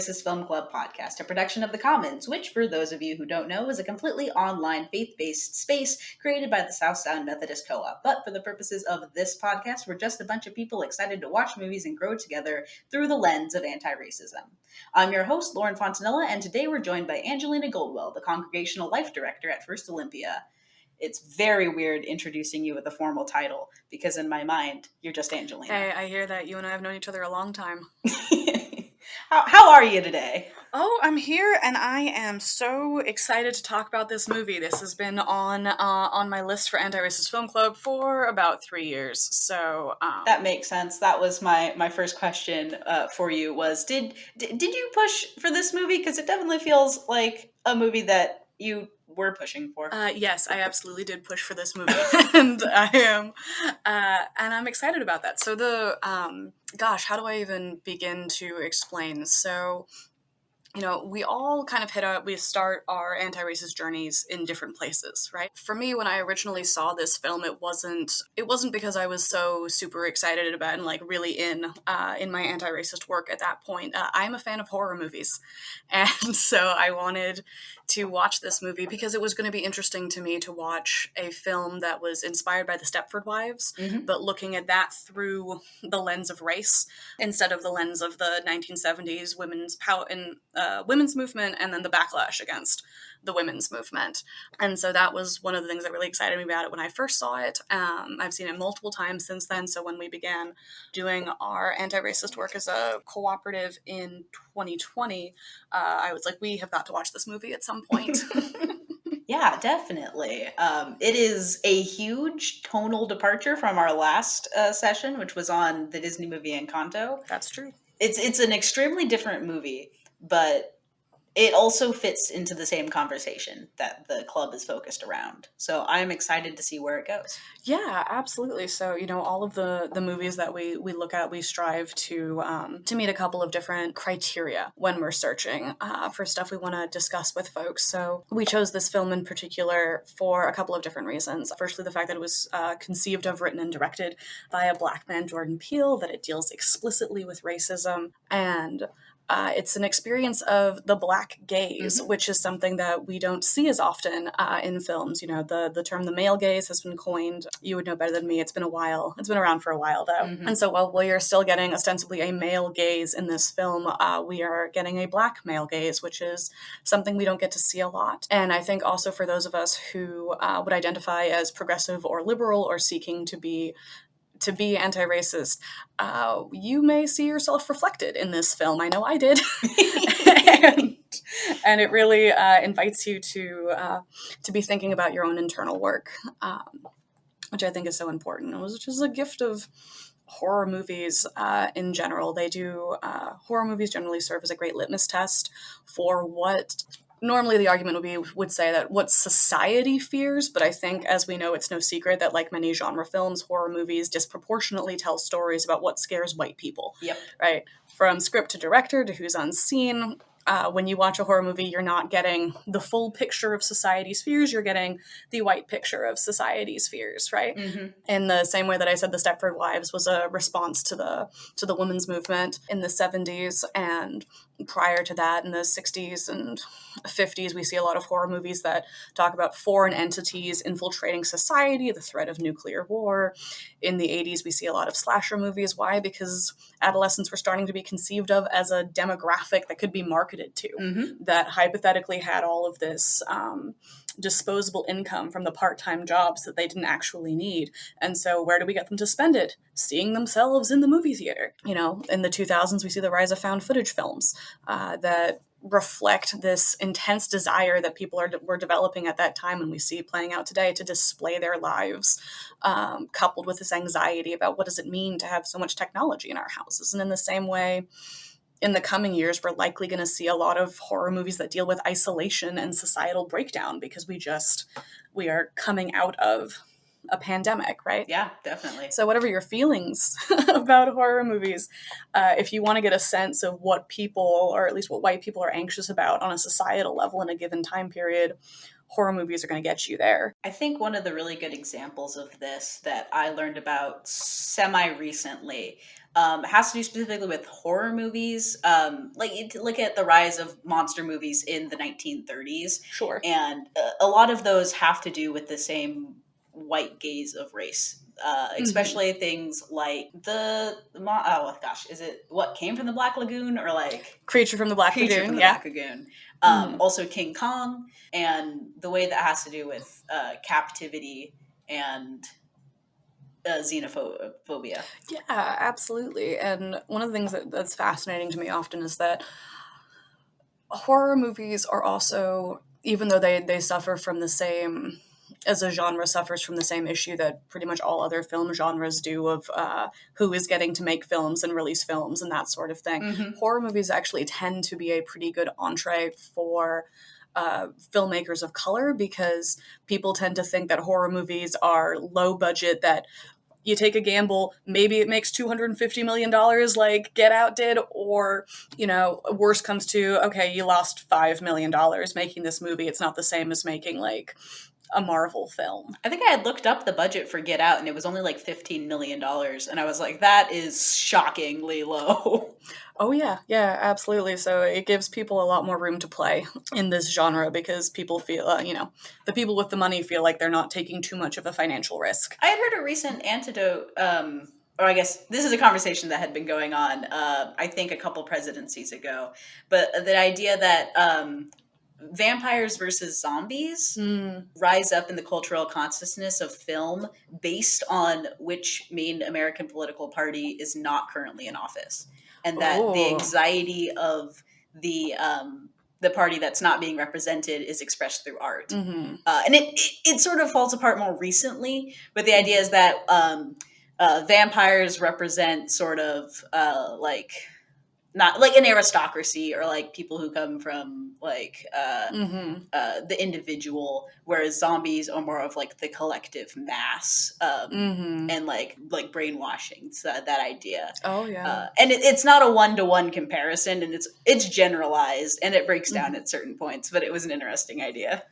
Anti-Racist Film Club podcast, a production of The Commons, which, for those of you who don't know, is a completely online, faith-based space created by the South Sound Methodist Co-op. But for the purposes of this podcast, we're just a bunch of people excited to watch movies and grow together through the lens of anti-racism. I'm your host, Lauren Fontanilla, and today we're joined by Angelina Goldwell, the Congregational Life Director at First Olympia. It's very weird introducing you with a formal title, because in my mind, you're just Angelina. Hey, I hear that you and I have known each other a long time. How are you today? Oh, I'm here, and I am so excited to talk about this movie. This has been on my list for Anti-Racist Film Club for about 3 years, so... That makes sense. That was my first question for you was, did you push for this movie? Because it definitely feels like a movie that you were pushing for. Yes, I absolutely did push for this movie, and I'm excited about that. So gosh, how do I even begin to explain? So, we all kind of we start our anti-racist journeys in different places, right? For me, when I originally saw this film, it wasn't because I was so super excited about and like really in my anti-racist work at that point. I'm a fan of horror movies. And so I wanted to watch this movie because it was going to be interesting to me to watch a film that was inspired by the Stepford Wives, but looking at that through the lens of race instead of the lens of the 1970s women's power and women's movement and then the backlash against the women's movement. And so that was one of the things that really excited me about it when I first saw it. I've seen it multiple times since then. So when we began doing our anti-racist work as a cooperative in 2020, I was like, we have got to watch this movie at some point. Yeah, definitely. It is a huge tonal departure from our last session, which was on the Disney movie Encanto. That's true. It's an extremely different movie, but it also fits into the same conversation that the club is focused around. So I'm excited to see where it goes. Yeah, absolutely. So, all of the movies that we look at, we strive to meet a couple of different criteria when we're searching for stuff we want to discuss with folks. So we chose this film in particular for a couple of different reasons. Firstly, the fact that it was conceived of, written, and directed by a Black man, Jordan Peele, that it deals explicitly with racism, and it's an experience of the Black gaze, which is something that we don't see as often in films. The term the male gaze has been coined. You would know better than me. It's been a while. It's been around for a while, though. And so while we are still getting ostensibly a male gaze in this film, we are getting a Black male gaze, which is something we don't get to see a lot. And I think also for those of us who would identify as progressive or liberal or seeking to be anti-racist, you may see yourself reflected in this film. I know I did. and it really invites you to be thinking about your own internal work, which I think is so important, which is a gift of horror movies in general. Horror movies generally serve as a great litmus test for what... Normally the argument would say that what society fears, but I think, as we know, it's no secret that, like many genre films, horror movies disproportionately tell stories about what scares white people. Yep. Right? From script to director to who's on scene. When you watch a horror movie, you're not getting the full picture of society's fears, you're getting the white picture of society's fears, right? In the same way that I said the Stepford Wives was a response to the women's movement in the 70s, and prior to that, in the 60s and 50s, we see a lot of horror movies that talk about foreign entities infiltrating society, the threat of nuclear war. In the 80s, we see a lot of slasher movies. Why? Because adolescents were starting to be conceived of as a demographic that could be marketed to, that hypothetically had all of this disposable income from the part-time jobs that they didn't actually need. And so where do we get them to spend it? Seeing themselves in the movie theater. In the 2000s, we see the rise of found footage films that reflect this intense desire that people were developing at that time, and we see playing out today, to display their lives, coupled with this anxiety about what does it mean to have so much technology in our houses. And in the same way, in the coming years, we're likely going to see a lot of horror movies that deal with isolation and societal breakdown, because we are coming out of a pandemic, right? Yeah, definitely. So whatever your feelings about horror movies, if you want to get a sense of what people, or at least what white people, are anxious about on a societal level in a given time period, horror movies are going to get you there. I think one of the really good examples of this that I learned about semi-recently has to do specifically with horror movies. Like you look at the rise of monster movies in the 1930s. Sure. And a lot of those have to do with the same white gaze of race. Especially things like oh gosh, is it What Came from the Black Lagoon, or like Creature from the Black Lagoon? Black Lagoon. Also King Kong, and the way that has to do with captivity and xenophobia. Yeah, absolutely. And one of the things that's fascinating to me often is that horror movies are also, even though they suffer from the same, as a genre suffers from the same issue that pretty much all other film genres do of who is getting to make films and release films and that sort of thing. Horror movies actually tend to be a pretty good entree for filmmakers of color, because people tend to think that horror movies are low budget, that you take a gamble, maybe it makes $250 million like Get Out did, or, worst comes to, okay, you lost $5 million making this movie. It's not the same as making like a Marvel film. I think I had looked up the budget for Get Out and it was only like $15 million. And I was like, that is shockingly low. Oh, yeah. Yeah, absolutely. So it gives people a lot more room to play in this genre, because people feel, the people with the money feel like they're not taking too much of a financial risk. I had heard a recent antidote, or I guess this is a conversation that had been going on, I think a couple presidencies ago, but the idea that vampires versus zombies rise up in the cultural consciousness of film based on which main American political party is not currently in office. And that the anxiety of the party that's not being represented is expressed through art. And it sort of falls apart more recently, but the idea is that vampires represent sort of not like an aristocracy, or like people who come from like the individual, whereas zombies are more of like the collective mass, and like brainwashing. So that idea. Oh yeah. And it's not a 1-to-1 comparison, and it's generalized and it breaks down at certain points, but it was an interesting idea.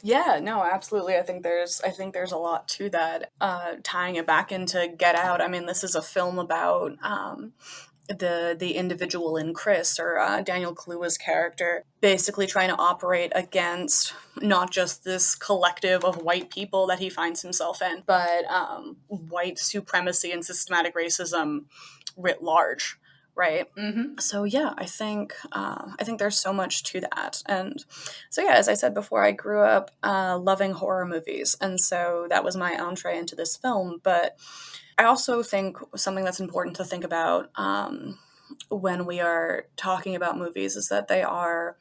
Yeah, no, absolutely. I think there's a lot to that. Tying it back into Get Out, I mean, this is a film about the individual in Chris, or Daniel Kaluuya's character, basically trying to operate against not just this collective of white people that he finds himself in, but white supremacy and systematic racism writ large. Right. So yeah, I think there's so much to that. And so yeah, as I said before, I grew up loving horror movies, and so that was my entree into this film. But I also think something that's important to think about when we are talking about movies is that they are,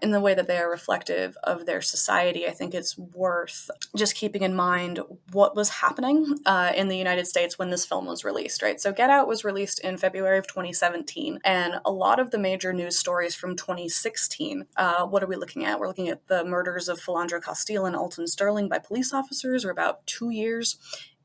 in the way that they are reflective of their society. I think it's worth just keeping in mind what was happening in the United States when this film was released, right? So Get Out was released in February of 2017, and a lot of the major news stories from 2016, what are we looking at? We're looking at the murders of Philandro Castile and Alton Sterling by police officers, or about 2 years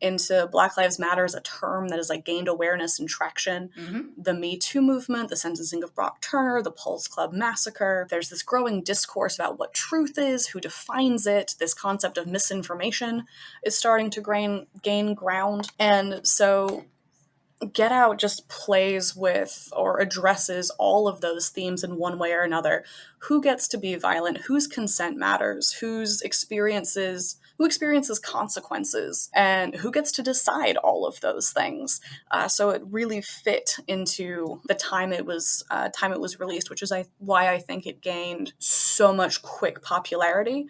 into Black Lives Matter as a term that has like gained awareness and traction. The Me Too movement, the sentencing of Brock Turner, the Pulse Club massacre. There's this growing discourse about what truth is, who defines it. This concept of misinformation is starting to gain ground. And so Get Out just plays with or addresses all of those themes in one way or another. Who gets to be violent? Whose consent matters? Who experiences consequences, and who gets to decide all of those things. So it really fit into the time it was released, which is why I think it gained so much quick popularity.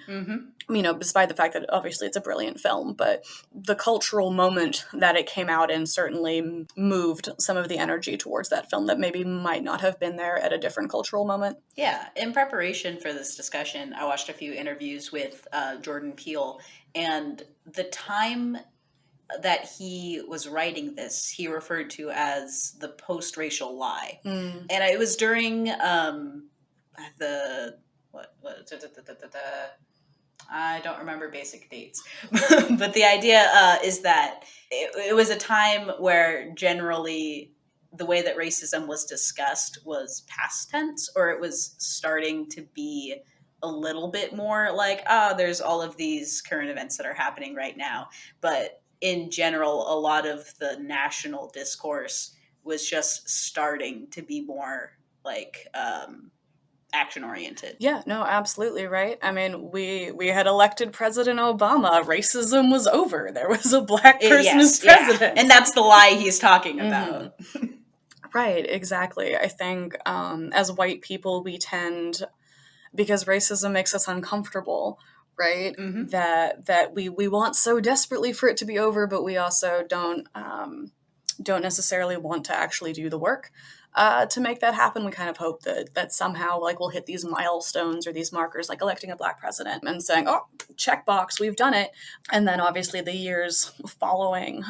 Despite the fact that obviously it's a brilliant film, but the cultural moment that it came out in certainly moved some of the energy towards that film that maybe might not have been there at a different cultural moment. Yeah, in preparation for this discussion, I watched a few interviews with Jordan Peele, and the time that he was writing this, he referred to as the post-racial lie. And it was during I don't remember basic dates, but the idea is that it was a time where generally the way that racism was discussed was past tense, or it was starting to be a little bit more like, there's all of these current events that are happening right now. But in general, a lot of the national discourse was just starting to be more like action oriented. Yeah, no, absolutely, right. I mean, we had elected President Obama. Racism was over. There was a black person as president. Yeah. And that's the lie he's talking about. Right, exactly. I think as white people, we tend, because racism makes us uncomfortable, right? That we want so desperately for it to be over, but we also don't necessarily want to actually do the work to make that happen. We kind of hope that somehow like we'll hit these milestones or these markers, like electing a black president and saying, "Oh, checkbox, we've done it." And then obviously the years following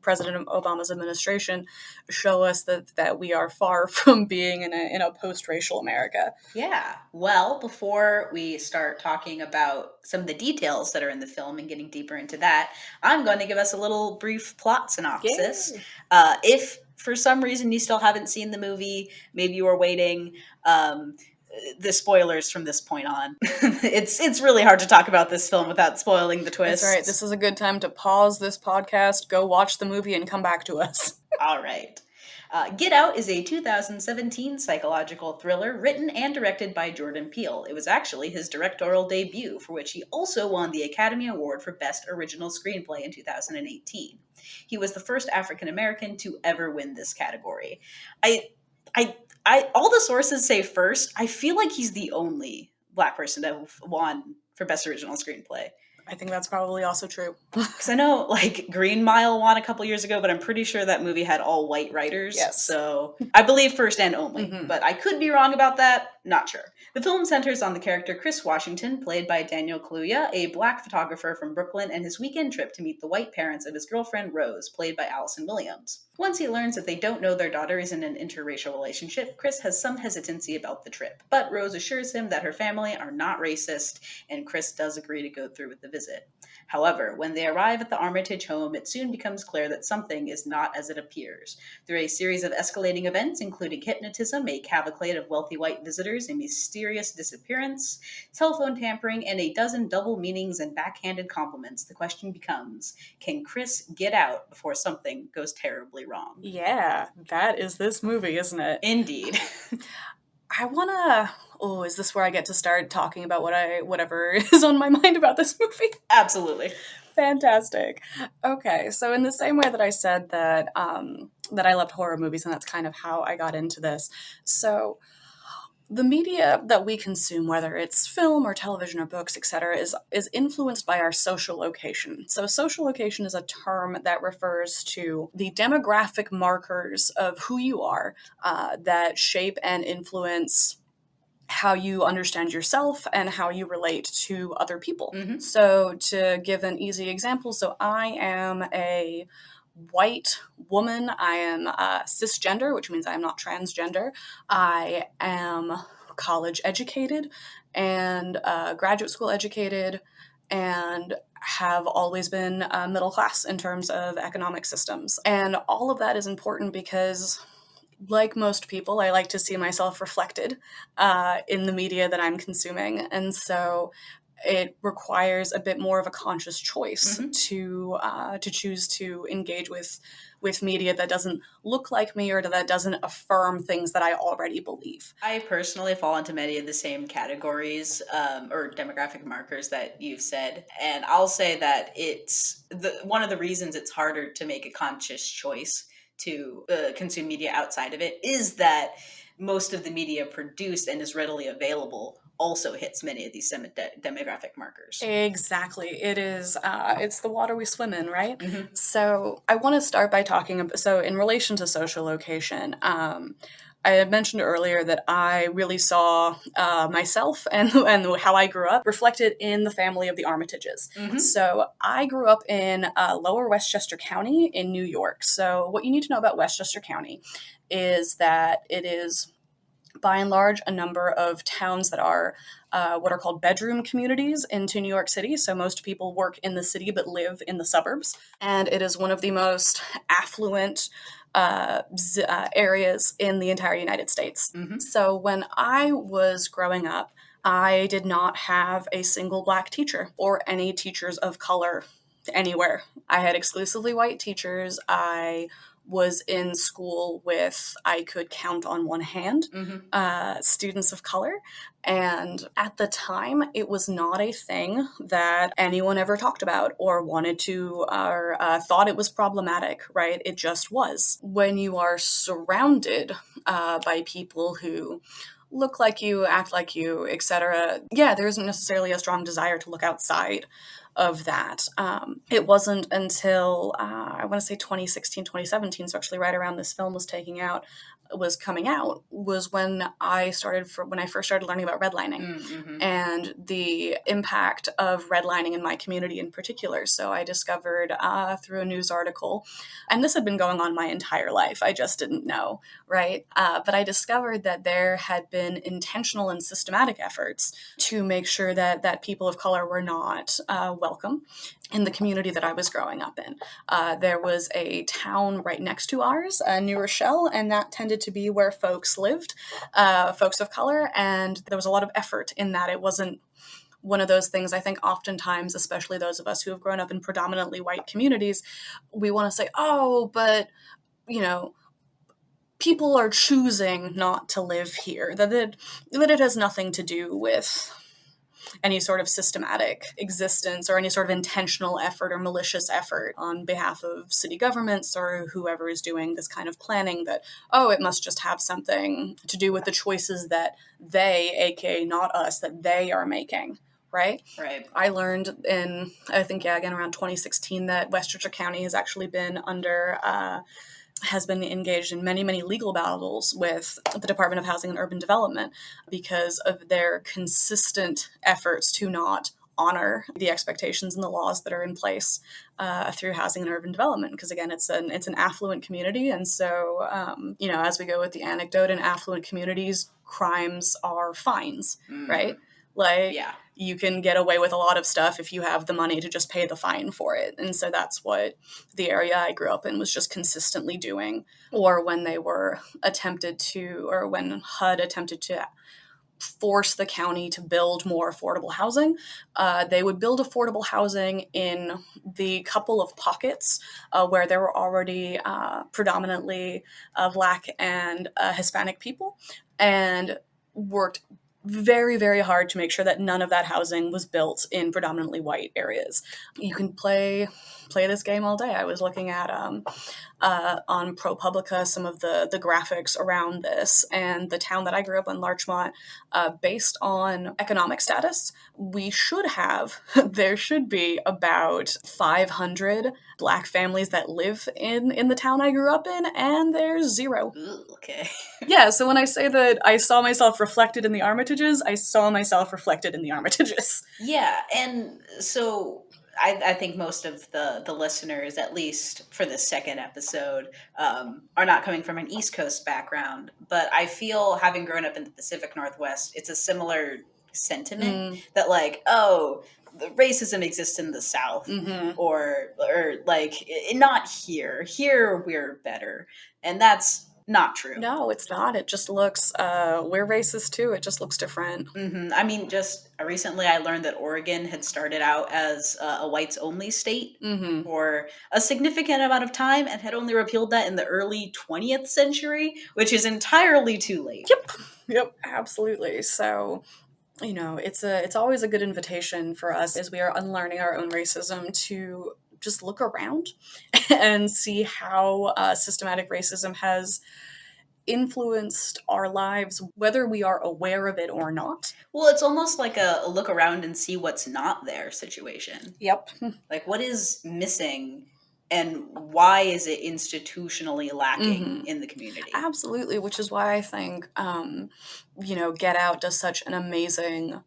President Obama's administration show us that we are far from being in a post-racial America. Yeah. Well, before we start talking about some of the details that are in the film and getting deeper into that, I'm going to give us a little brief plot synopsis. If for some reason you still haven't seen the movie, maybe you are waiting, the spoilers from this point on. It's really hard to talk about this film without spoiling the twist. That's right. This is a good time to pause this podcast, go watch the movie, and come back to us. All right. Get Out is a 2017 psychological thriller written and directed by Jordan Peele. It was actually his directorial debut, for which he also won the Academy Award for Best Original Screenplay in 2018. He was the first African American to ever win this category. All the sources say first. I feel like he's the only Black person to have won for Best Original Screenplay. I think that's probably also true. Because I know, like, Green Mile won a couple years ago, but I'm pretty sure that movie had all white writers. Yes. So I believe first and only. But I could be wrong about that. Not sure. The film centers on the character Chris Washington, played by Daniel Kaluuya, a black photographer from Brooklyn, and his weekend trip to meet the white parents of his girlfriend Rose, played by Allison Williams. Once he learns that they don't know their daughter is in an interracial relationship, Chris has some hesitancy about the trip. But Rose assures him that her family are not racist, and Chris does agree to go through with the visit. However, when they arrive at the Armitage home, it soon becomes clear that something is not as it appears. Through a series of escalating events, including hypnotism, a cavalcade of wealthy white visitors, a mysterious disappearance, telephone tampering, and a dozen double meanings and backhanded compliments, the question becomes, can Chris get out before something goes terribly wrong? Yeah, that is this movie, isn't it? Indeed. I wanna... Oh, is this where I get to start talking about whatever is on my mind about this movie? Absolutely. Fantastic. Okay, so in the same way that I said that that I loved horror movies, and that's kind of how I got into this. So the media that we consume, whether it's film or television or books, etc., is influenced by our social location. So social location is a term that refers to the demographic markers of who you are that shape and influence how you understand yourself and how you relate to other people. So to give an easy example, so I am a white woman. I am cisgender, which means I am not transgender. I am college educated and graduate school educated and have always been middle class in terms of economic systems. And all of that is important because, like most people, I like to see myself reflected in the media that I'm consuming. And so it requires a bit more of a conscious choice to choose to engage with media that doesn't look like me or that doesn't affirm things that I already believe. I personally fall into many of the same categories or demographic markers that you've said. And I'll say that it's one of the reasons it's harder to make a conscious choice to consume media outside of it is that most of the media produced and is readily available also hits many of these demographic markers. Exactly. It is, it's the water we swim in, right? So I want to start by talking about, so in relation to social location, I had mentioned earlier that I really saw myself and how I grew up reflected in the family of the Armitages. So I grew up in Lower Westchester County in New York. So what you need to know about Westchester County is that it is by and large, a number of towns that are what are called bedroom communities into New York City. So most people work in the city but live in the suburbs. And it is one of the most affluent areas in the entire United States. Mm-hmm. So when I was growing up, I did not have a single Black teacher or any teachers of color anywhere. I had exclusively white teachers. I was in school with, I could count on one hand, students of color. And at the time, it was not a thing that anyone ever talked about or wanted to, or thought it was problematic, right? It just was. When you are surrounded by people who look like you, act like you, etc., yeah, there isn't necessarily a strong desire to look outside of that. It wasn't until, I want to say 2016, 2017, so actually right around this film was coming out, was when I first started learning about redlining and the impact of redlining in my community in particular. So I discovered through a news article, and this had been going on my entire life, I just didn't know, right? But I discovered that there had been intentional and systematic efforts to make sure that people of color were not welcome in the community that I was growing up in. There was a town right next to ours, New Rochelle, and that tended to be where folks lived, folks of color, and there was a lot of effort in that. It wasn't one of those things, I think oftentimes, especially those of us who have grown up in predominantly white communities, we want to say, oh, but, people are choosing not to live here, that it has nothing to do with any sort of systematic existence or any sort of intentional effort or malicious effort on behalf of city governments or whoever is doing this kind of planning, that, oh, it must just have something to do with the choices that they, aka not us, that they are making. Right? I learned in, I think, again, around 2016, that Westchester County has actually been has been engaged in many, many legal battles with the Department of Housing and Urban Development because of their consistent efforts to not honor the expectations and the laws that are in place through housing and urban development. Because again, it's an affluent community. And so, as we go with the anecdote, in affluent communities, crimes are fines, right? You can get away with a lot of stuff if you have the money to just pay the fine for it. And so that's what the area I grew up in was just consistently doing. Or when they were when HUD attempted to force the county to build more affordable housing, they would build affordable housing in the couple of pockets where there were already predominantly Black and Hispanic people, and worked very, very hard to make sure that none of that housing was built in predominantly white areas. You can play this game all day. I was looking at on ProPublica some of the graphics around this, and the town that I grew up in, Larchmont, based on economic status, there should be about 500 Black families that live in the town I grew up in, and there's 0. Ooh, okay. Yeah, so when I say that I saw myself reflected in the Armitages, I saw myself reflected in the Armitages. Yeah, and so I think most of the listeners, at least for the second episode, are not coming from an East Coast background. But I feel, having grown up in the Pacific Northwest, it's a similar sentiment that, like, oh, the racism exists in the South, or like, not here. Here we're better, and that's not true. No, it's not. It just looks, we're racist too. It just looks different. I mean, just recently I learned that Oregon had started out as a whites only state for a significant amount of time and had only repealed that in the early 20th century, which is entirely too late. Yep, absolutely. So, it's always a good invitation for us as we are unlearning our own racism to just look around and see how systematic racism has influenced our lives, whether we are aware of it or not. Well, it's almost like a look around and see what's not there situation. Yep. Like, what is missing and why is it institutionally lacking in the community? Absolutely, which is why I think, Get Out does such an amazing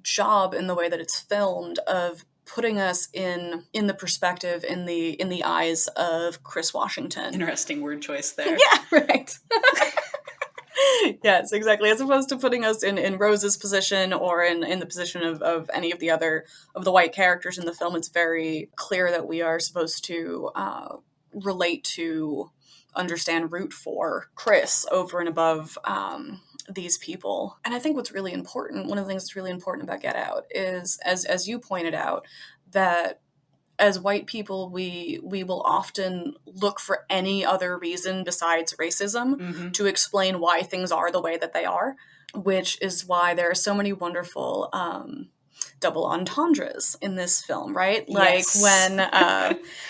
job in the way that it's filmed of putting us in the perspective, in the eyes of Chris Washington. Interesting word choice there. Yeah, right. Yes, exactly. As opposed to putting us in Rose's position or in the position of any of the other of the white characters in the film, it's very clear that we are supposed to relate to, understand, root for Chris over and above these people. And I think what's really important, one of the things that's really important about Get Out is, as you pointed out, that as white people, we will often look for any other reason besides racism to explain why things are the way that they are, which is why there are so many wonderful double entendres in this film, right? Like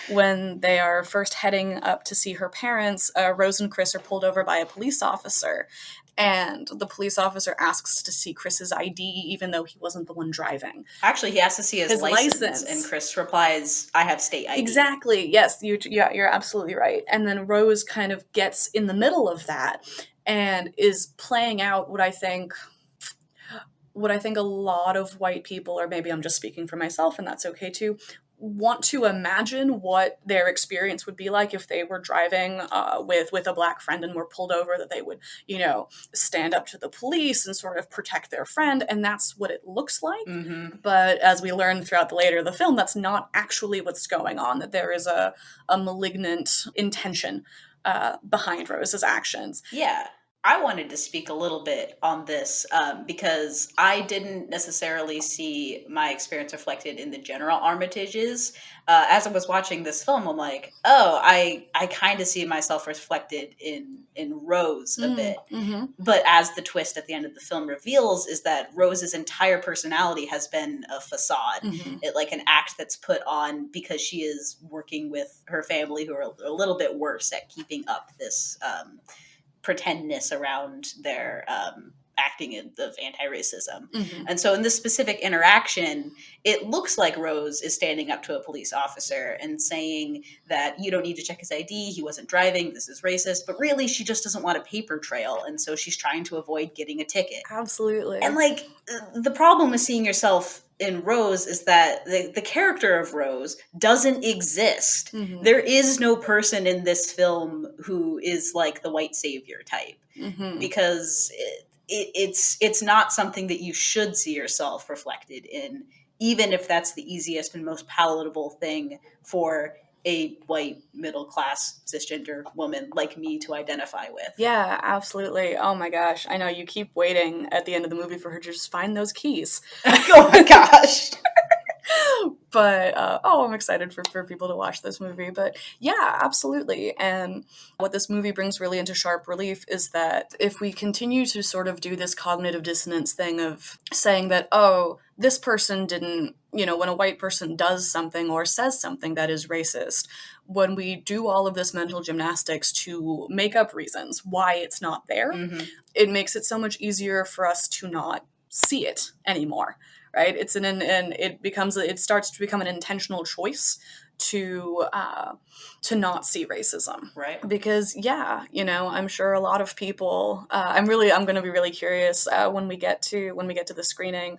when they are first heading up to see her parents, Rose and Chris are pulled over by a police officer. And the police officer asks to see Chris's ID, even though he wasn't the one driving. Actually, he has to see his license, and Chris replies, "I have state ID." Exactly. Yes, you're absolutely right. And then Rose kind of gets in the middle of that and is playing out what I think a lot of white people, or maybe I'm just speaking for myself, and that's okay too, want to imagine what their experience would be like if they were driving with a black friend and were pulled over, that they would, stand up to the police and sort of protect their friend, and that's what it looks like. But as we learn throughout the film, that's not actually what's going on, that there is a malignant intention behind Rose's actions. Yeah. I wanted to speak a little bit on this because I didn't necessarily see my experience reflected in the general Armitages. As I was watching this film, I'm like, oh, I kind of see myself reflected in Rose a bit. But as the twist at the end of the film reveals, is that Rose's entire personality has been a facade, like an act that's put on because she is working with her family, who are a little bit worse at keeping up this pretendness around their acting of anti-racism. And so in this specific interaction, it looks like Rose is standing up to a police officer and saying that you don't need to check his ID, he wasn't driving, this is racist, but really she just doesn't want a paper trail, and so she's trying to avoid getting a ticket. Absolutely. And like the problem with seeing yourself in Rose is that the character of Rose doesn't exist. There is no person in this film who is like the white savior type, because it's not something that you should see yourself reflected in, even if that's the easiest and most palatable thing for a white middle-class cisgender woman like me to identify with. Yeah, absolutely. Oh my gosh. I know you keep waiting at the end of the movie for her to just find those keys. Oh my gosh. But, I'm excited for people to watch this movie. But yeah, absolutely. And what this movie brings really into sharp relief is that if we continue to sort of do this cognitive dissonance thing of saying that, oh, this person didn't, when a white person does something or says something that is racist, when we do all of this mental gymnastics to make up reasons why it's not there, it makes it so much easier for us to not see it anymore. Right? It starts to become an intentional choice to not see racism. Right. Because I'm sure a lot of people, I'm going to be really curious when we get to the screening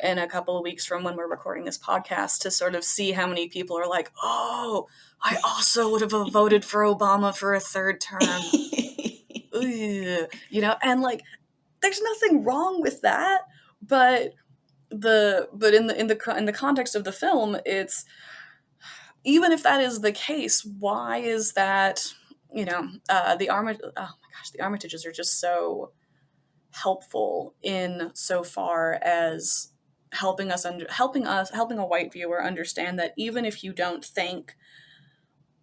in a couple of weeks from when we're recording this podcast, to sort of see how many people are like, oh, I also would have voted for Obama for a third term. And like, there's nothing wrong with that, but in the context of the film, it's, even if that is the case, why is that? The Armitages are just so helpful in so far as helping a white viewer understand that even if you don't think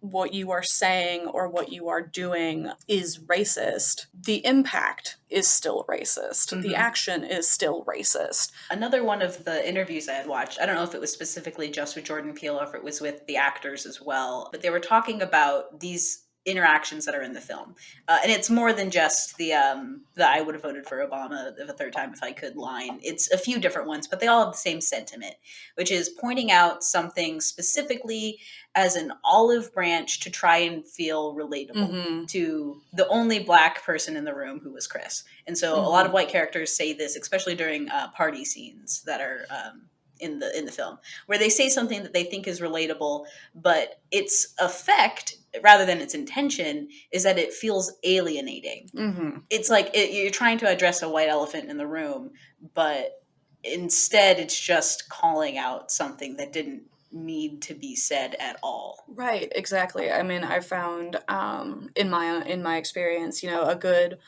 what you are saying or what you are doing is racist, the impact is still racist. The action is still racist. Another one of the interviews I had watched, I don't know if it was specifically just with Jordan Peele or if it was with the actors as well, but they were talking about these interactions that are in the film. And it's more than just the I would have voted for Obama a third time if I could line. It's a few different ones, but they all have the same sentiment, which is pointing out something specifically as an olive branch to try and feel relatable to the only black person in the room, who was Chris. And so a lot of white characters say this, especially during party scenes that are in the film, where they say something that they think is relatable, but its effect, rather than its intention, is that it feels alienating. Mm-hmm. It's like you're trying to address a white elephant in the room, but instead it's just calling out something that didn't need to be said at all. Right, exactly. I mean, I found in my experience, a good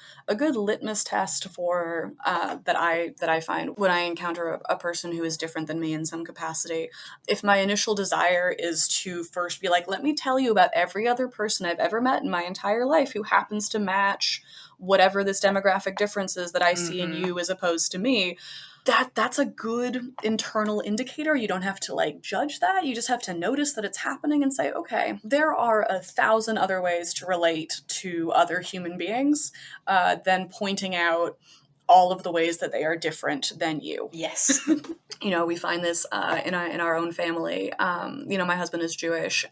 litmus test for that I find when I encounter a person who is different than me in some capacity. If my initial desire is to first be like, let me tell you about every other person I've ever met in my entire life who happens to match whatever this demographic difference is that I see in you as opposed to me, that's a good internal indicator. You don't have to like judge that. You just have to notice that it's happening and say, okay, there are 1,000 other ways to relate to other human beings than pointing out all of the ways that they are different than you. Yes. We find this in our own family. My husband is Jewish,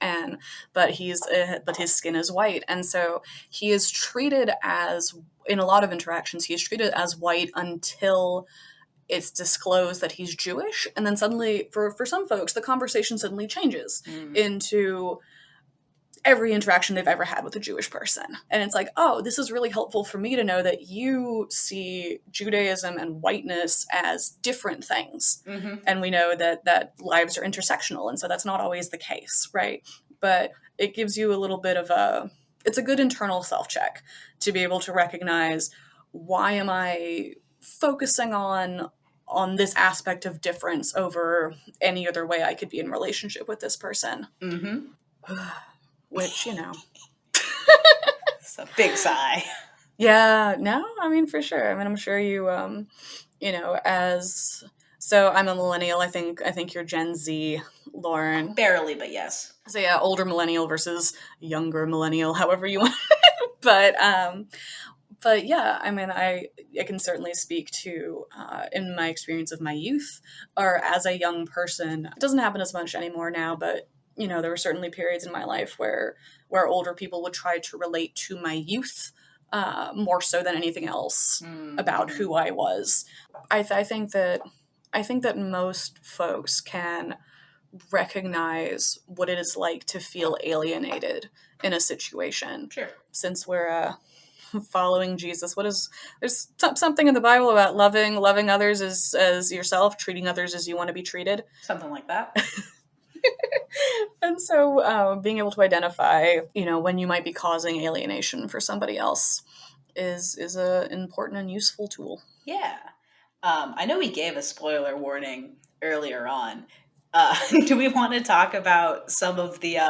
but his skin is white, and so he is treated as, in a lot of interactions, he is treated as white until it's disclosed that he's Jewish, and then suddenly, for some folks, the conversation suddenly changes into every interaction they've ever had with a Jewish person. And it's like, oh, this is really helpful for me to know that you see Judaism and whiteness as different things. Mm-hmm. And we know that lives are intersectional, and so that's not always the case, right? But it gives you a little bit of it's a good internal self-check to be able to recognize, why am I focusing on this aspect of difference over any other way I could be in relationship with this person. Mm-hmm. Which, It's a big sigh. Yeah, no, I mean, for sure. I mean, I'm sure you, so I'm a millennial. I think you're Gen Z, Lauren. Barely, but yes. So yeah, older millennial versus younger millennial, however you want. But yeah, I mean, I can certainly speak to, in my experience of my youth, or as a young person, it doesn't happen as much anymore now, but, there were certainly periods in my life where older people would try to relate to my youth more so than anything else about who I was. I think that most folks can recognize what it is like to feel alienated in a situation. Sure. Since we're following Jesus, there's something in the Bible about loving others as yourself, treating others as you want to be treated. Something like that. And so being able to identify, when you might be causing alienation for somebody else is an important and useful tool. Yeah. I know we gave a spoiler warning earlier on. Do we want to talk about some of the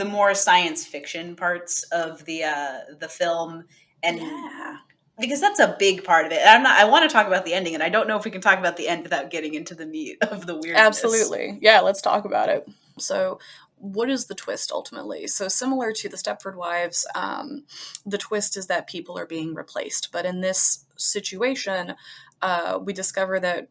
more science fiction parts of the film? And yeah, because that's a big part of it. And I want to talk about the ending, and I don't know if we can talk about the end without getting into the meat of the weirdness. Absolutely. Yeah, let's talk about it. So what is the twist ultimately? So similar to the Stepford Wives, the twist is that people are being replaced. But in this situation, we discover that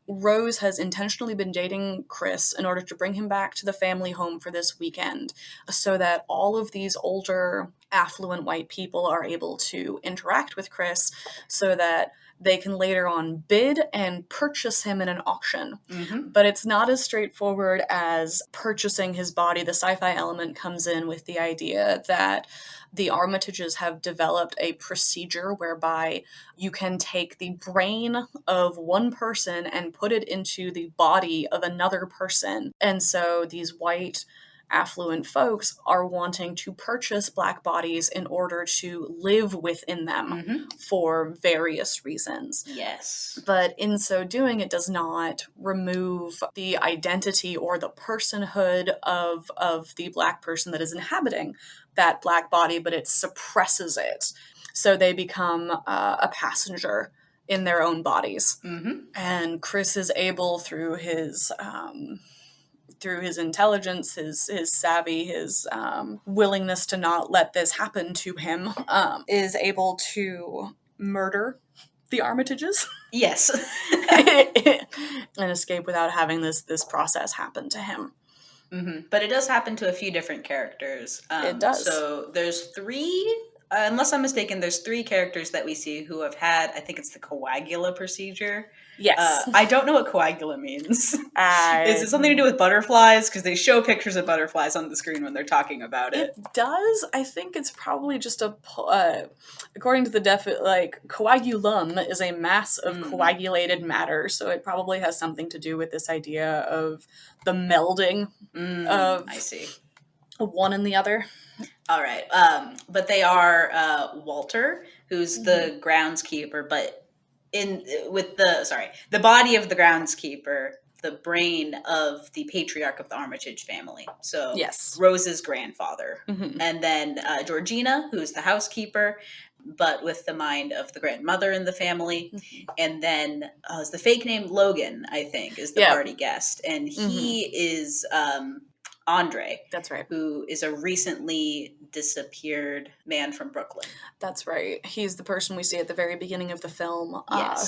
Rose has intentionally been dating Chris in order to bring him back to the family home for this weekend, so that all of these older, affluent white people are able to interact with Chris, so that they can later on bid and purchase him in an auction. Mm-hmm. But it's not as straightforward as purchasing his body. The sci-fi element comes in with the idea that the Armitages have developed a procedure whereby you can take the brain of one person and put it into the body of another person. And so these white affluent folks are wanting to purchase Black bodies in order to live within them for various reasons. Yes. But in so doing, it does not remove the identity or the personhood of the Black person that is inhabiting that Black body, but it suppresses it. So they become a passenger in their own bodies. Mm-hmm. And Chris is able, through his intelligence, his savvy, his willingness to not let this happen to him, is able to murder the Armitages. Yes. And escape without having this process happen to him. Mm-hmm. But it does happen to a few different characters. It does. So there's 3 unless I'm mistaken, there's 3 characters that we see who have had, I think it's the coagula procedure. Yes. I don't know what coagula means. Is Uh, it something to do with butterflies? Because they show pictures of butterflies on the screen when they're talking about it. It does. I think it's probably just according to the coagulum is a mass of coagulated matter, so it probably has something to do with this idea of the melding of I see. one and the other. All right. But they are Walter, who's the groundskeeper, but the body of the groundskeeper, the brain of the patriarch of the Armitage family. So Yes. Rose's grandfather. Mm-hmm. And then Georgina, who's the housekeeper, but with the mind of the grandmother in the family. Mm-hmm. And then is the fake name Logan, I think, is the party guest. And he is Andre. That's right. Who is a recently disappeared man from Brooklyn. That's right. He's the person we see at the very beginning of the film,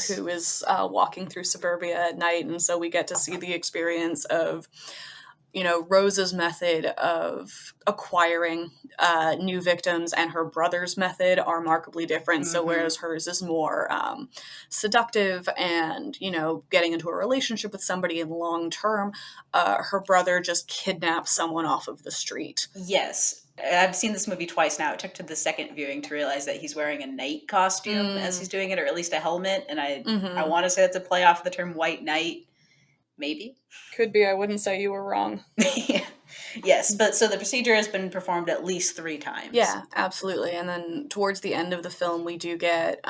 who is walking through suburbia at night. And so we get to see the experience of, Rose's method of acquiring new victims and her brother's method are markedly different. Mm-hmm. So whereas hers is more seductive and, getting into a relationship with somebody in the long term, her brother just kidnaps someone off of the street. Yes. I've seen this movie twice now. It took to the second viewing to realize that he's wearing a knight costume as he's doing it, or at least a helmet. And I want to say that's a play off the term white knight. Maybe. Could be. I wouldn't say you were wrong. Yeah. Yes, but so the procedure has been performed at least 3 times. Yeah, absolutely. And then towards the end of the film, we do get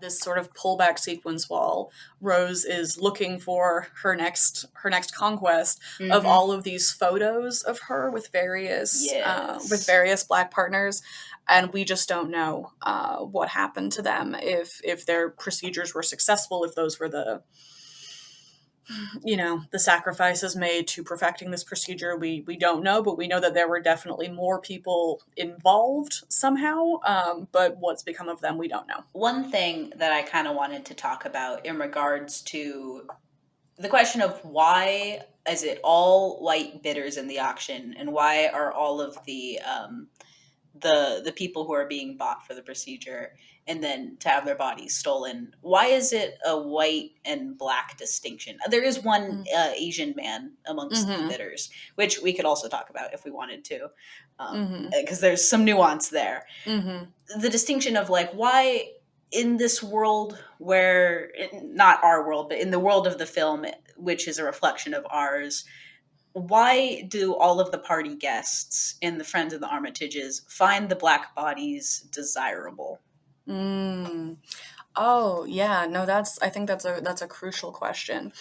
this sort of pullback sequence while Rose is looking for her next conquest of all of these photos of her with various Black partners. And we just don't know what happened to them, if their procedures were successful, if those were the sacrifices made to perfecting this procedure. We don't know, but we know that there were definitely more people involved somehow. But what's become of them, we don't know. One thing that I kind of wanted to talk about in regards to the question of why is it all white bidders in the auction, and why are all of the people who are being bought for the procedure and then to have their bodies stolen, why is it a white and Black distinction? There is one Asian man amongst the bidders, which we could also talk about if we wanted to, because there's some nuance there. The distinction of why in this world where, not our world, but in the world of the film, which is a reflection of ours, why do all of the party guests and the friends of the Armitages find the Black bodies desirable? Oh yeah, no, I think that's a crucial question.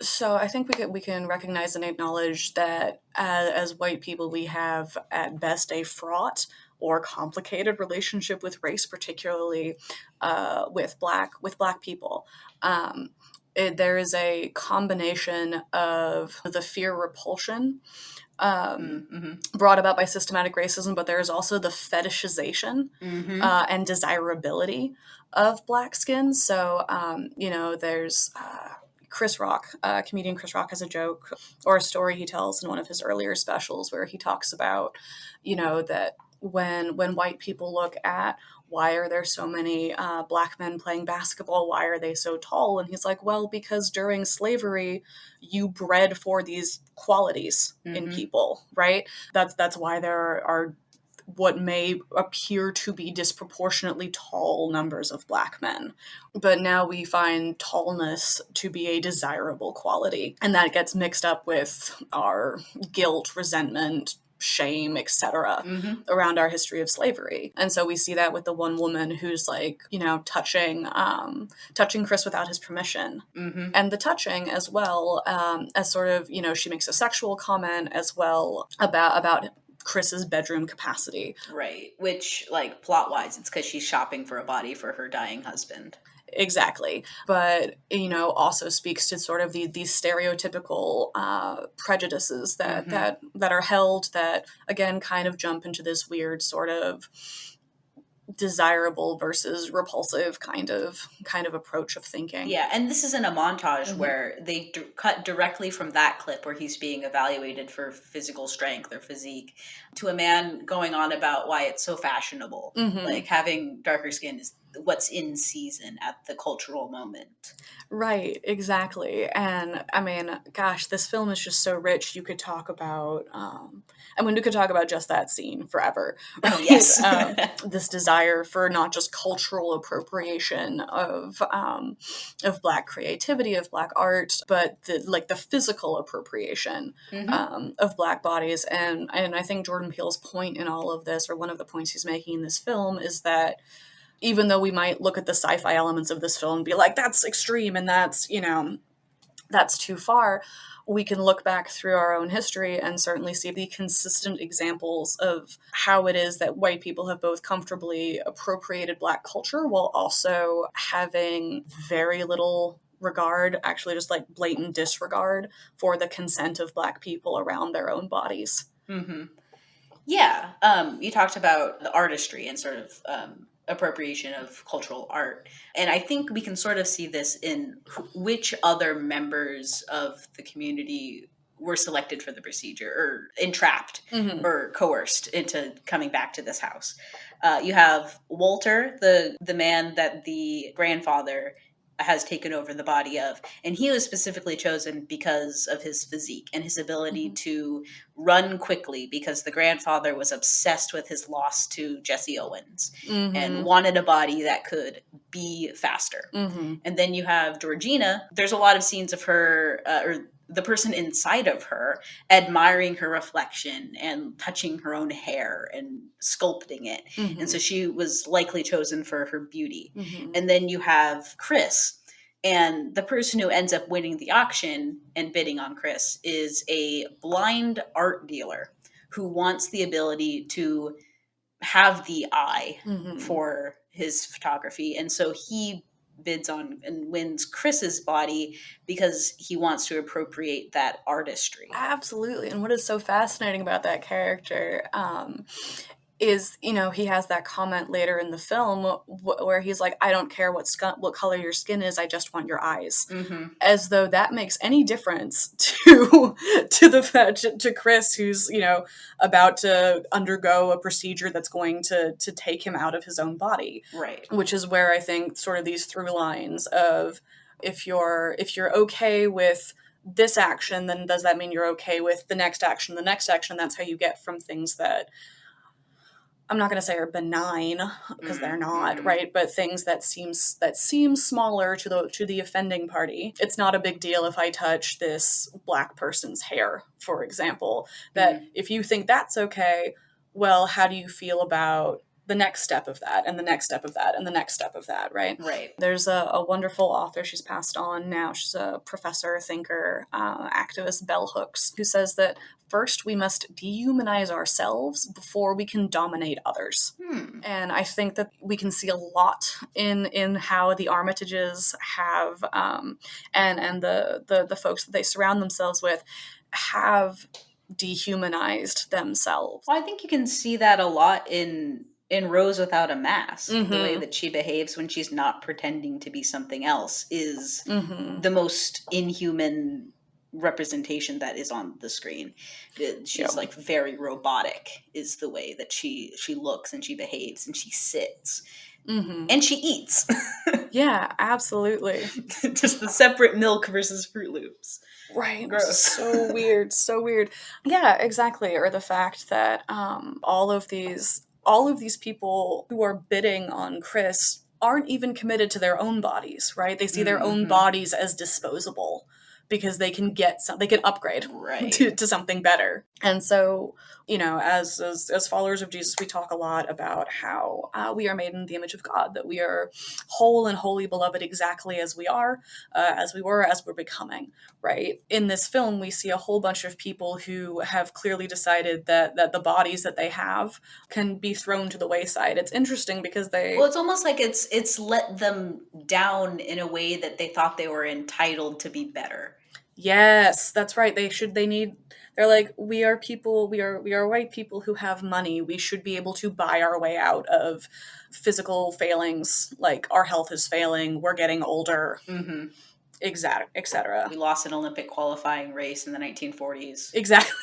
So I think we can recognize and acknowledge that as white people, we have at best a fraught or complicated relationship with race, particularly with black people. There is a combination of the fear repulsion brought about by systematic racism, but there is also the fetishization and desirability of Black skin. So, there's Chris Rock, comedian Chris Rock has a joke or a story he tells in one of his earlier specials where he talks about, that when white people look at why are there so many Black men playing basketball? Why are they so tall? And he's like, well, because during slavery, you bred for these qualities in people, right? That's why there are what may appear to be disproportionately tall numbers of Black men. But now we find tallness to be a desirable quality. And that gets mixed up with our guilt, resentment, shame, etc. Around our history of slavery. And so we see that with the one woman who's touching Chris without his permission. And the touching as well, as sort of, she makes a sexual comment as well about Chris's bedroom capacity. Right. Which, plot-wise, it's because she's shopping for a body for her dying husband. Exactly. But, also speaks to sort of these stereotypical prejudices that are held that, again, kind of jump into this weird sort of desirable versus repulsive kind of approach of thinking. Yeah, and this is in a montage where they cut directly from that clip where he's being evaluated for physical strength or physique to a man going on about why it's so fashionable. Like having darker skin is what's in season at the cultural moment. Right, exactly. And I mean, gosh, this film is just so rich. You could talk about, we could talk about just that scene forever. Right? Oh, yes. This desire for not just cultural appropriation of Black creativity, of Black art, but the physical appropriation of Black bodies. And I think Jordan Peele's point in all of this, or one of the points he's making in this film, is that even though we might look at the sci-fi elements of this film and be like, that's extreme and that's, that's too far, we can look back through our own history and certainly see the consistent examples of how it is that white people have both comfortably appropriated Black culture while also having very little regard, actually just like blatant disregard for the consent of Black people around their own bodies. Yeah. You talked about the artistry and sort of appropriation of cultural art. And I think we can sort of see this in which other members of the community were selected for the procedure or entrapped or coerced into coming back to this house. You have Walter, the man that the grandfather has taken over the body of. And he was specifically chosen because of his physique and his ability to run quickly, because the grandfather was obsessed with his loss to Jesse Owens and wanted a body that could be faster. And then you have Georgina. There's a lot of scenes of her, or the person inside of her, admiring her reflection and touching her own hair and sculpting it. And so she was likely chosen for her beauty. And then you have Chris. And the person who ends up winning the auction and bidding on Chris is a blind art dealer who wants the ability to have the eye for his photography. And so he bids on and wins Chris's body because he wants to appropriate that artistry. Absolutely. And what is so fascinating about that character is, he has that comment later in the film where he's like, I don't care what color your skin is, I just want your eyes. As though that makes any difference to Chris, who's, about to undergo a procedure that's going to take him out of his own body. Right. Which is where I think sort of these through lines of if you're okay with this action, then does that mean you're okay with the next action? That's how you get from things that I'm not going to say are benign, because they're not, right? But things that seem smaller to the offending party. It's not a big deal if I touch this Black person's hair, for example. That if you think that's okay, well, how do you feel about the next step of that, and the next step of that, and the next step of that, right? Right. There's a wonderful author, she's passed on now, she's a professor, thinker, activist, Bell Hooks, who says that first we must dehumanize ourselves before we can dominate others. And I think that we can see a lot in how the Armitages have, and the folks that they surround themselves with have dehumanized themselves. Well, I think you can see that a lot in Rose Without a Mask. The way that she behaves when she's not pretending to be something else is the most inhuman representation that is on the screen. She's like very robotic is the way that she looks and she behaves and she sits. And she eats. Yeah, absolutely. Just the separate milk versus Fruit Loops. Right. Gross. So weird. So weird. Yeah, exactly. Or the fact that all of these people who are bidding on Chris aren't even committed to their own bodies, right? They see their own bodies as disposable because they can upgrade to something better. And so, as followers of Jesus, we talk a lot about how we are made in the image of God, that we are whole and wholly beloved exactly as we are, as we were, as we're becoming, right? In this film, we see a whole bunch of people who have clearly decided that the bodies that they have can be thrown to the wayside. It's interesting because it's almost like it's let them down in a way that they thought they were entitled to be better. Yes, that's right. They're like, we are people, we are white people who have money. We should be able to buy our way out of physical failings, like our health is failing, we're getting older, Mm-hmm. etc. We lost an Olympic qualifying race in the 1940s. Exactly.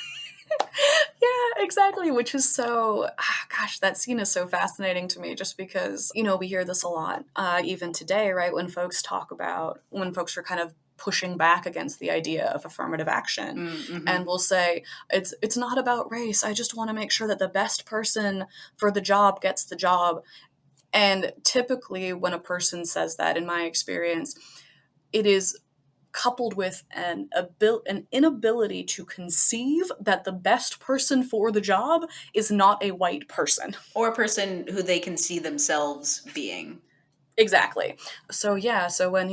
Yeah, exactly. Which is so, gosh, that scene is so fascinating to me just because, we hear this a lot, even today, right? When folks are kind of pushing back against the idea of affirmative action, Mm-hmm. and will say, it's not about race. I just want to make sure that the best person for the job gets the job. And typically, when a person says that, in my experience, it is coupled with an inability to conceive that the best person for the job is not a white person. Or a person who they can see themselves being. Exactly. So yeah, so when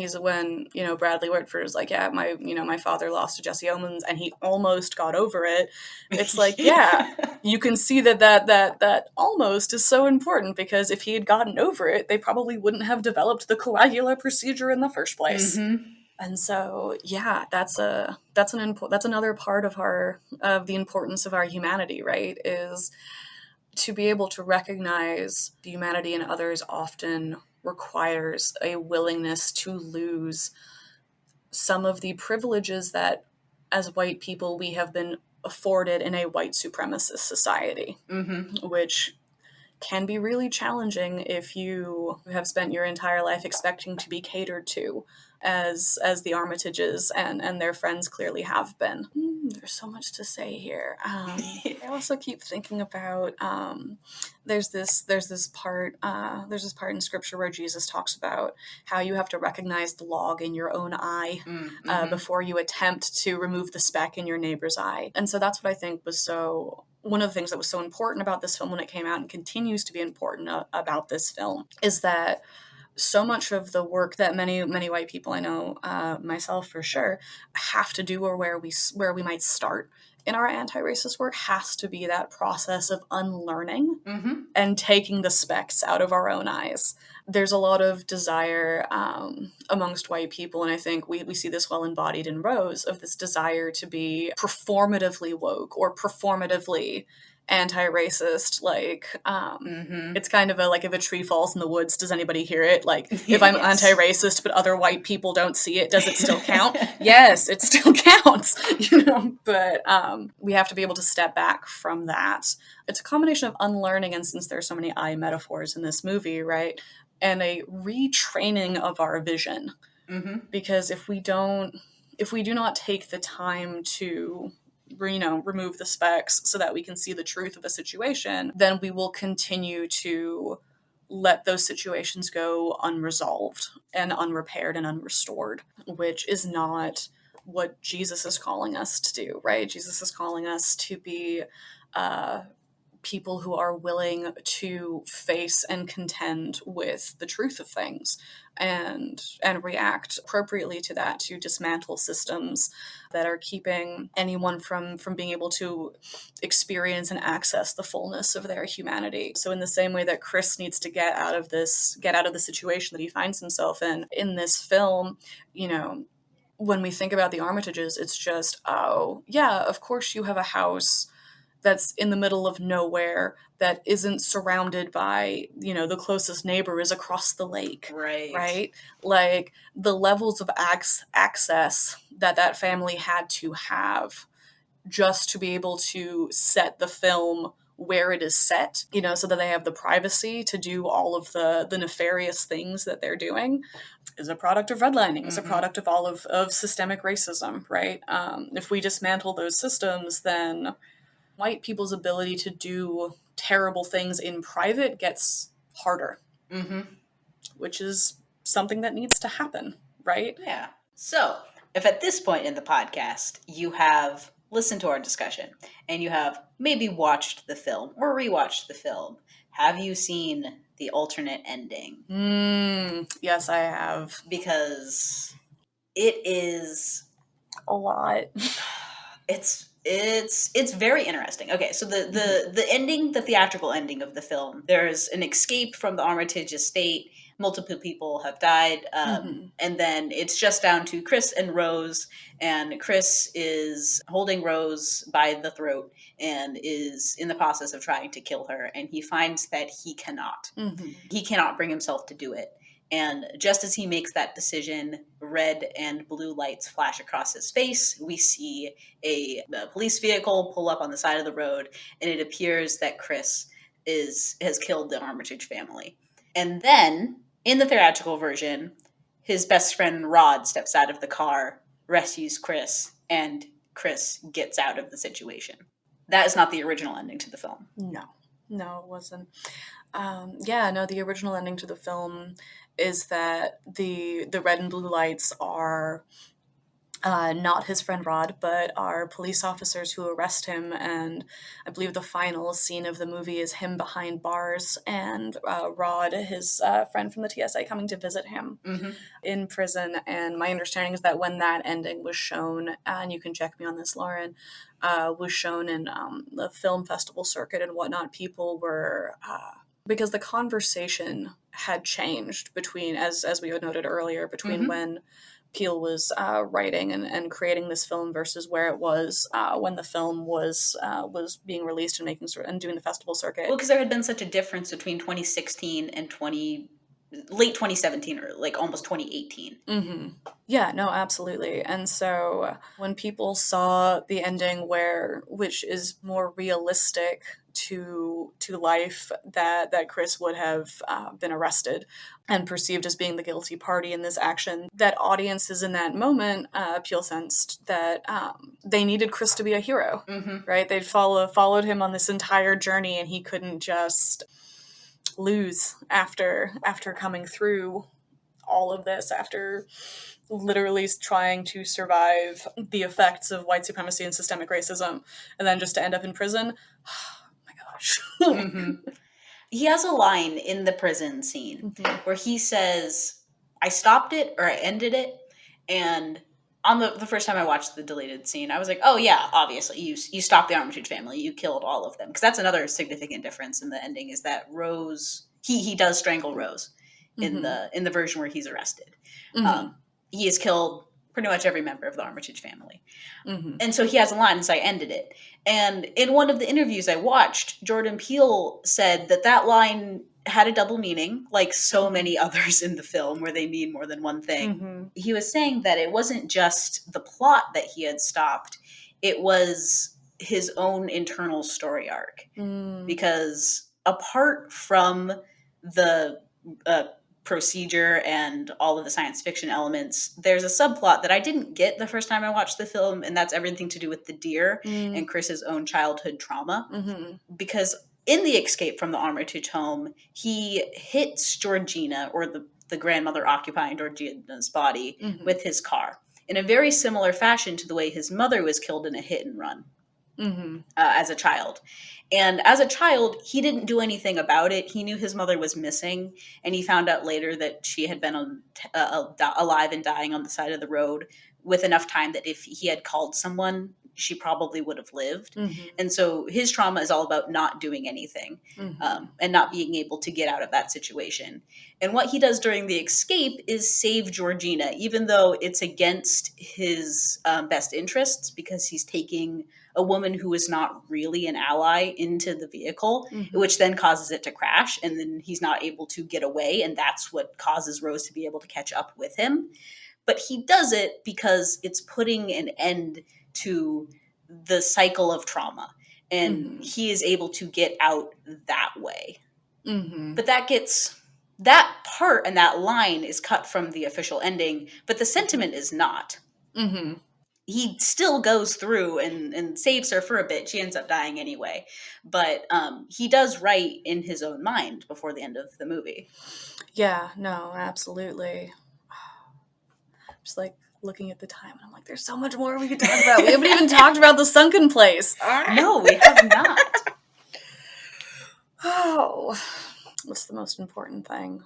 Bradley Whitford is like, yeah, my father lost to Jesse Owens and he almost got over it. It's like, yeah, you can see that almost is so important, because if he had gotten over it, they probably wouldn't have developed the coagular procedure in the first place. Mm-hmm. And so, yeah, that's another part of the importance of our humanity, right? Is to be able to recognize the humanity in others often requires a willingness to lose some of the privileges that, as white people, we have been afforded in a white supremacist society, Mm-hmm. which can be really challenging if you have spent your entire life expecting to be catered to, as the Armitages and their friends clearly have been. There's so much to say here. I also keep thinking about there's this part in scripture where Jesus talks about how you have to recognize the log in your own eye before you attempt to remove the speck in your neighbor's eye. And so that's what I think was one of the things that was so important about this film when it came out, and continues to be important about this film, is that so much of the work that many white people, I know, myself for sure, have to do, or where we might start in our anti-racist work, has to be that process of unlearning and taking the specks out of our own eyes. There's a lot of desire amongst white people, and I think we see this well embodied in Rose, of this desire to be performatively woke or performatively anti-racist. It's kind of like, if a tree falls in the woods, does anybody hear it? Like, if I'm Yes. anti-racist but other white people don't see it, does it still count? Yes, it still counts. But we have to be able to step back from that. It's a combination of unlearning, and since there are so many eye metaphors in this movie, right, and a retraining of our vision. Because if we do not take the time to remove the specks so that we can see the truth of a situation, then we will continue to let those situations go unresolved and unrepaired and unrestored, which is not what Jesus is calling us to do, right? Jesus is calling us to be people who are willing to face and contend with the truth of things, and react appropriately to that, to dismantle systems that are keeping anyone from being able to experience and access the fullness of their humanity. So in the same way that Chris needs to get out of the situation that he finds himself in this film, when we think about the Armitages, it's just, oh yeah, of course you have a house that's in the middle of nowhere, that isn't surrounded by, the closest neighbor is across the lake. Right? Like, the levels of access that family had to have just to be able to set the film where it is set, so that they have the privacy to do all of the nefarious things that they're doing, is a product of redlining, is a product of all of systemic racism, right? If we dismantle those systems, then white people's ability to do terrible things in private gets harder, which is something that needs to happen, right? Yeah. So, if at this point in the podcast you have listened to our discussion and you have maybe watched the film or rewatched the film, have you seen the alternate ending? Yes, I have. Because it is a lot. It's very interesting. Okay, so the ending, the theatrical ending of the film, there's an escape from the Armitage estate. multiple people have died. And then it's just down to Chris and Rose, and Chris is holding Rose by the throat and is in the process of trying to kill her, and he finds that he cannot. He cannot bring himself to do it. And just as he makes that decision, red and blue lights flash across his face. We see a police vehicle pull up on the side of the road, and it appears that Chris has killed the Armitage family. And then, in the theatrical version, his best friend Rod steps out of the car, rescues Chris, and Chris gets out of the situation. That is not the original ending to the film. No, it wasn't. The original ending to the film is that the red and blue lights are not his friend Rod, but are police officers who arrest him, and I believe the final scene of the movie is him behind bars, and Rod, his friend from the TSA, coming to visit him in prison. And my understanding is that when that ending was shown, and you can check me on this, Lauren, was shown in the film festival circuit and whatnot, people were... because the conversation had changed between, as we had noted earlier, between when Peele was writing and creating this film versus where it was when the film was being released and doing the festival circuit. Well, because there had been such a difference between 2016 and late 2017 or like almost 2018. Yeah, no, absolutely. And so when people saw the ending which is more realistic to life, that Chris would have been arrested and perceived as being the guilty party in this action, that audiences in that moment, Peele sensed that they needed Chris to be a hero, right? They'd followed him on this entire journey, and he couldn't just lose after coming through all of this, after literally trying to survive the effects of white supremacy and systemic racism, and then just to end up in prison. He has a line in the prison scene where he says, I stopped it or I ended it. And on the first time I watched the deleted scene, I was like, oh yeah, obviously you stopped the Armitage family. You killed all of them. Because that's another significant difference in the ending, is that Rose, he does strangle Rose in the version where he's arrested. He has killed pretty much every member of the Armitage family. And so he has a line and says, I ended it. And in one of the interviews I watched, Jordan Peele said that line had a double meaning, like so many others in the film where they mean more than one thing. He was saying that it wasn't just the plot that he had stopped, it was his own internal story arc. Because apart from the procedure and all of the science fiction elements, there's a subplot that I didn't get the first time I watched the film, and that's everything to do with the deer and Chris's own childhood trauma. Because in the escape from the Armitage home, he hits Georgina, or the grandmother occupying Georgina's body, with his car in a very similar fashion to the way his mother was killed in a hit and run as a child. And as a child, he didn't do anything about it. He knew his mother was missing, and he found out later that she had been alive and dying on the side of the road with enough time that if he had called someone, she probably would have lived. And so his trauma is all about not doing anything and not being able to get out of that situation. And what he does during the escape is save Georgina, even though it's against his best interests, because he's taking a woman who is not really an ally into the vehicle, which then causes it to crash, and then he's not able to get away, and that's what causes Rose to be able to catch up with him. But he does it because it's putting an end to the cycle of trauma, and he is able to get out that way. But that part and that line is cut from the official ending, but the sentiment is not. He still goes through and saves her for a bit. She ends up dying anyway. But he does right in his own mind before the end of the movie. Yeah, no, absolutely. Just like looking at the time, and I'm like, there's so much more we could talk about. We haven't even talked about the sunken place. No, we have not. Oh, what's the most important thing?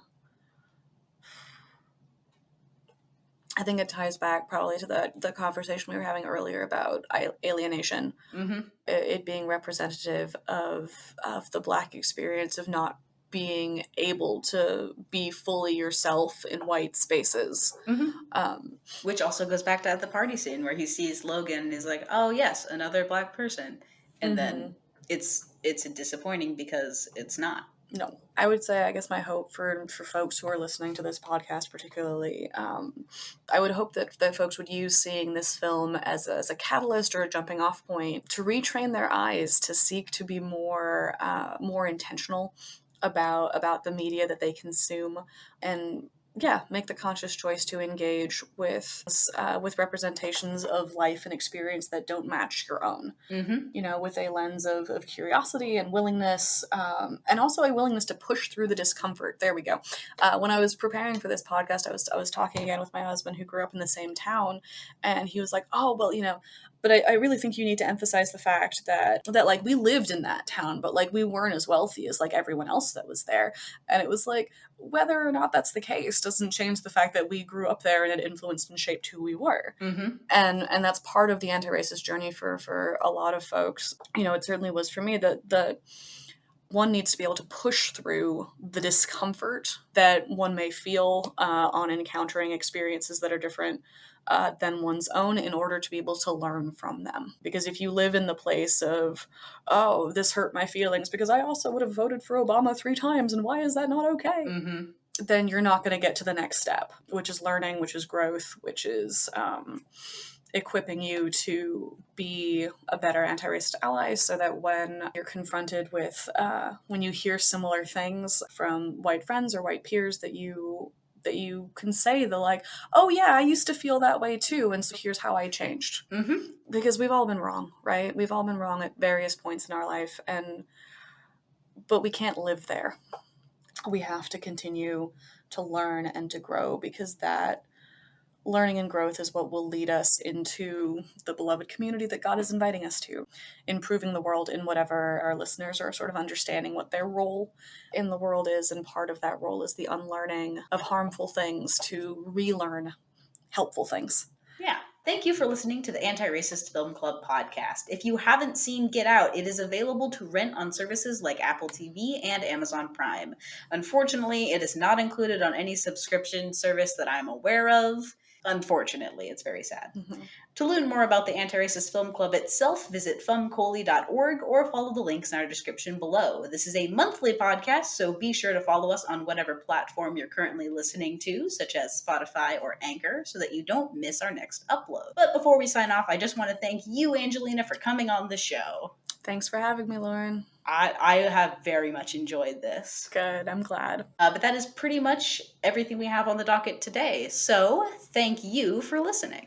I think it ties back probably to the conversation we were having earlier about alienation. It being representative of the Black experience of not being able to be fully yourself in white spaces. Which also goes back to the party scene where he sees Logan and he's like, oh yes, another black person. And then it's disappointing because it's not. No, I would say, I guess my hope for folks who are listening to this podcast particularly, I would hope that folks would use seeing this film as a catalyst or a jumping off point to retrain their eyes to seek to be more intentional about the media that they consume, and make the conscious choice to engage with representations of life and experience that don't match your own. With a lens of curiosity and willingness, and also a willingness to push through the discomfort. There we go. When I was preparing for this podcast, I was talking again with my husband, who grew up in the same town, and he was like, "Oh, well, but I really think you need to emphasize the fact that like we lived in that town, but like we weren't as wealthy as like everyone else that was there." And it was like, whether or not that's the case doesn't change the fact that we grew up there and it influenced and shaped who we were. And that's part of the anti-racist journey for a lot of folks. It certainly was for me, that one needs to be able to push through the discomfort that one may feel on encountering experiences that are different than one's own, in order to be able to learn from them. Because if you live in the place of, oh, this hurt my feelings because I also would have voted for Obama 3 times and why is that not okay? Then you're not going to get to the next step, which is learning, which is growth, which is equipping you to be a better anti-racist ally, so that when you're confronted with, when you hear similar things from white friends or white peers, that you can say oh yeah, I used to feel that way too, and so here's how I changed. Because we've all been wrong, right? We've all been wrong at various points in our life, but we can't live there. We have to continue to learn and to grow, because that learning and growth is what will lead us into the beloved community that God is inviting us to, improving the world in whatever our listeners are sort of understanding what their role in the world is. And part of that role is the unlearning of harmful things to relearn helpful things. Yeah. Thank you for listening to the Anti-Racist Film Club podcast. If you haven't seen Get Out, it is available to rent on services like Apple TV and Amazon Prime. Unfortunately, it is not included on any subscription service that I'm aware of. Unfortunately, it's very sad. To learn more about the Anti-Racist Film Club itself, visit fumcoli.org or follow the links in our description below. This is a monthly podcast, so be sure to follow us on whatever platform you're currently listening to, such as Spotify or Anchor, so that you don't miss our next upload. But before we sign off, I just want to thank you, Angelina, for coming on the show. Thanks for having me, Lauren. I have very much enjoyed this. Good, I'm glad. But that is pretty much everything we have on the docket today. So, thank you for listening.